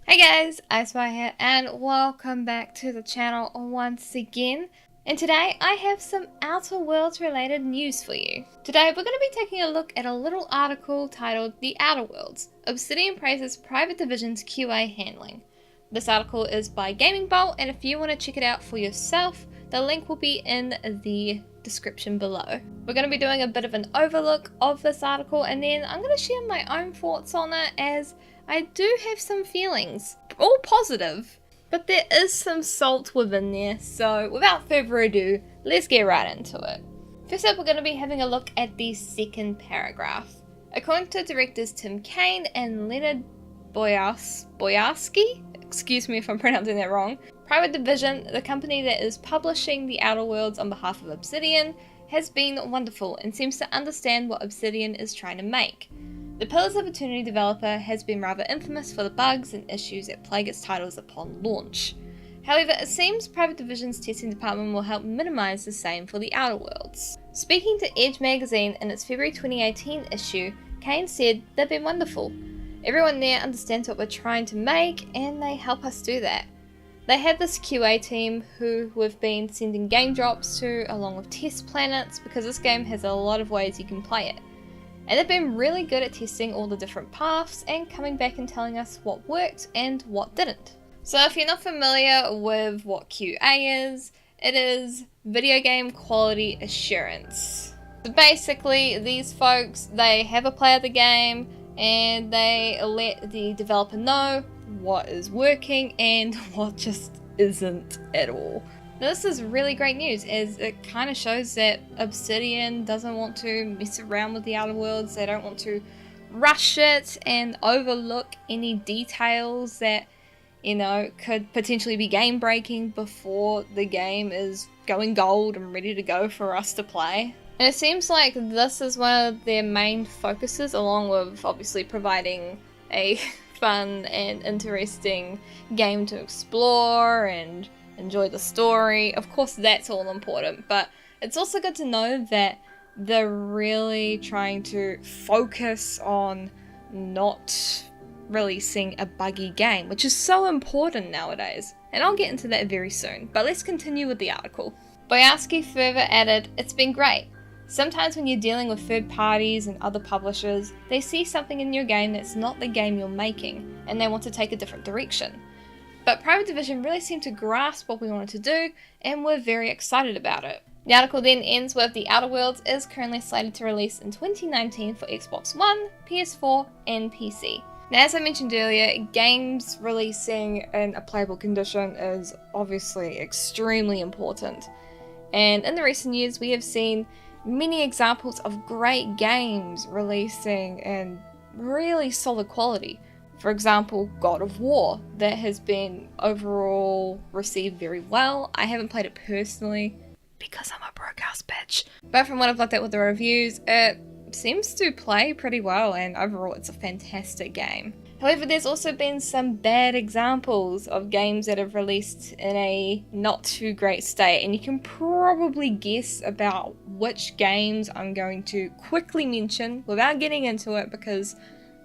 Hey guys, IceWire here and welcome back to the channel once again. And today I have some Outer Worlds related news for you. Today we're going to be taking a look at a little article titled The Outer Worlds, Obsidian praises Private Division's QA handling. This article is by Gaming Bolt, and if you want to check it out for yourself, the link will be in the description below. We're going to be doing a bit of an overlook of this article, and then I'm going to share my own thoughts on it, as I do have some feelings, all positive, but there is some salt within there. So without further ado, let's get right into it. First up, we're going to be having a look at the second paragraph. According to directors Tim Kaine and Leonard Boyarsky, excuse me if I'm pronouncing that wrong, Private Division, the company that is publishing The Outer Worlds on behalf of Obsidian, has been wonderful and seems to understand what Obsidian is trying to make. The Pillars of Eternity developer has been rather infamous for the bugs and issues that plague its titles upon launch. However, it seems Private Division's testing department will help minimize the same for The Outer Worlds. Speaking to Edge magazine in its February 2018 issue, Kaine said, "They've been wonderful. Everyone there understands what we're trying to make, and they help us do that. They have this QA team who we've been sending game drops to along with test planets, because this game has a lot of ways you can play it. And they've been really good at testing all the different paths and coming back and telling us what worked and what didn't." So if you're not familiar with what QA is, it is video game quality assurance. So basically, these folks, they have a play of the game and they let the developer know what is working and what just isn't at all. Now, this is really great news, as it kind of shows that Obsidian doesn't want to mess around with the Outer Worlds. They don't want to rush it and overlook any details that, could potentially be game breaking before the game is going gold and ready to go for us to play. And it seems like this is one of their main focuses, along with obviously providing a fun and interesting game to explore and enjoy the story. Of course, that's all important, but it's also good to know that they're really trying to focus on not releasing a buggy game, which is so important nowadays. And I'll get into that very soon, but let's continue with the article. Boyarsky further added, "It's been great. Sometimes when you're dealing with third parties and other publishers, they see something in your game that's not the game you're making, and they want to take a different direction. But Private Division really seemed to grasp what we wanted to do, and we're very excited about it." The article then ends with, "The Outer Worlds is currently slated to release in 2019 for Xbox One, PS4, and PC. Now, as I mentioned earlier, games releasing in a playable condition is obviously extremely important. And in the recent years, we have seen many examples of great games releasing in really solid quality. For example, God of War, that has been overall received very well. I haven't played it personally because I'm a broke ass bitch, but from what I've looked at with the reviews, it seems to play pretty well, and overall it's a fantastic game. However, there's also been some bad examples of games that have released in a not too great state, and you can probably guess about which games I'm going to quickly mention without getting into it, because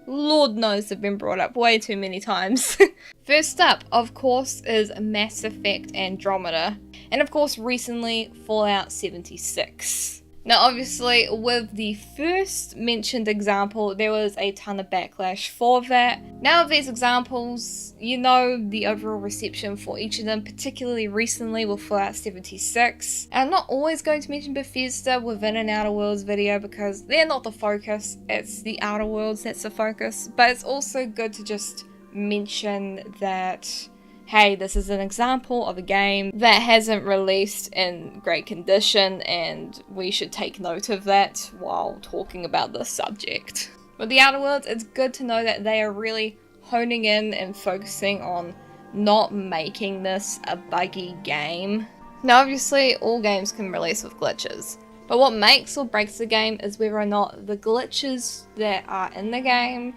Lord knows they've been brought up way too many times. First up, of course, is Mass Effect Andromeda, and of course recently Fallout 76. Now obviously with the first mentioned example, there was a ton of backlash for that. Now of these examples, you know the overall reception for each of them, particularly recently with Fallout 76. And I'm not always going to mention Bethesda within an Outer Worlds video because they're not the focus, it's the Outer Worlds that's the focus. But it's also good to just mention that, hey, this is an example of a game that hasn't released in great condition, and we should take note of that while talking about this subject. With the Outer Worlds, it's good to know that they are really honing in and focusing on not making this a buggy game. Now obviously all games can release with glitches, but what makes or breaks the game is whether or not the glitches that are in the game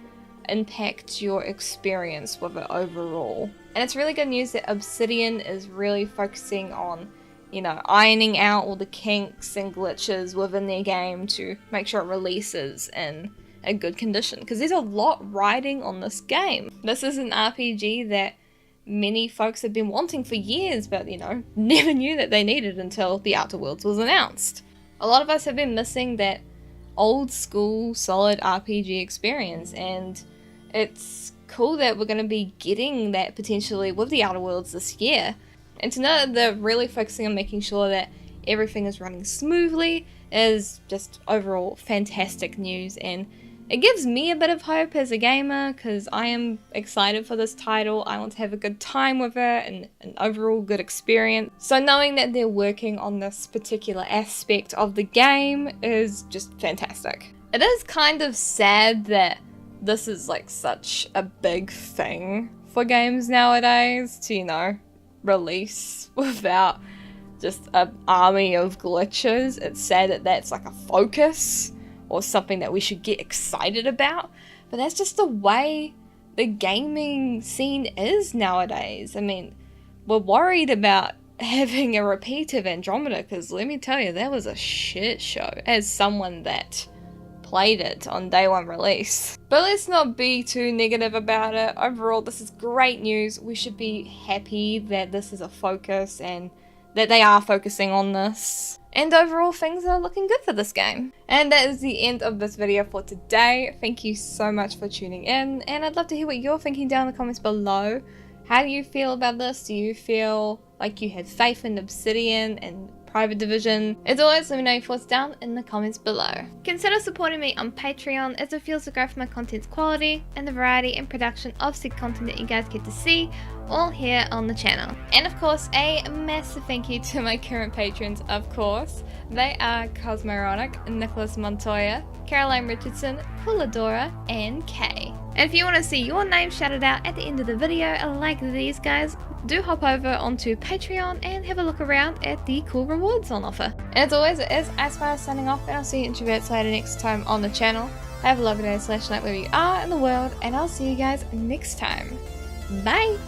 impact your experience with it overall. And it's really good news that Obsidian is really focusing on, ironing out all the kinks and glitches within their game to make sure it releases in a good condition, because there's a lot riding on this game. This is an RPG that many folks have been wanting for years, but you know, never knew that they needed until The Outer Worlds was announced. A lot of us have been missing that old school solid RPG experience, and it's cool that we're going to be getting that potentially with The Outer Worlds this year. And to know that they're really focusing on making sure that everything is running smoothly is just overall fantastic news, and it gives me a bit of hope as a gamer, because I am excited for this title. I want to have a good time with it and an overall good experience. So knowing that they're working on this particular aspect of the game is just fantastic. It is kind of sad that this is like such a big thing for games nowadays to, you know, release without just an army of glitches. It's sad that that's like a focus or something that we should get excited about, but that's just the way the gaming scene is nowadays. I mean, we're worried about having a repeat of Andromeda, because let me tell you, that was a shit show as someone that played it on day one release. But let's not be too negative about it. Overall, this is great news. We should be happy that this is a focus and that they are focusing on this. And overall, things are looking good for this game. And that is the end of this video for today. Thank you so much for tuning in, and I'd love to hear what you're thinking down in the comments below. How do you feel about this? Do you feel like you had faith in Obsidian and Private Division? As always, let me know your thoughts down in the comments below. Consider supporting me on Patreon, as it fuels the growth of my content's quality and the variety and production of said content that you guys get to see all here on the channel. And of course, a massive thank you to my current patrons, of course. They are Cosmoronic, Nicholas Montoya, Caroline Richardson, Puladora, and Kay. And if you want to see your name shouted out at the end of the video like these guys, do hop over onto Patreon and have a look around at the cool rewards on offer. And as always, it is IceWire signing off, and I'll see you introverts later next time on the channel. Have a lovely day / night wherever you are in the world, and I'll see you guys next time. Bye!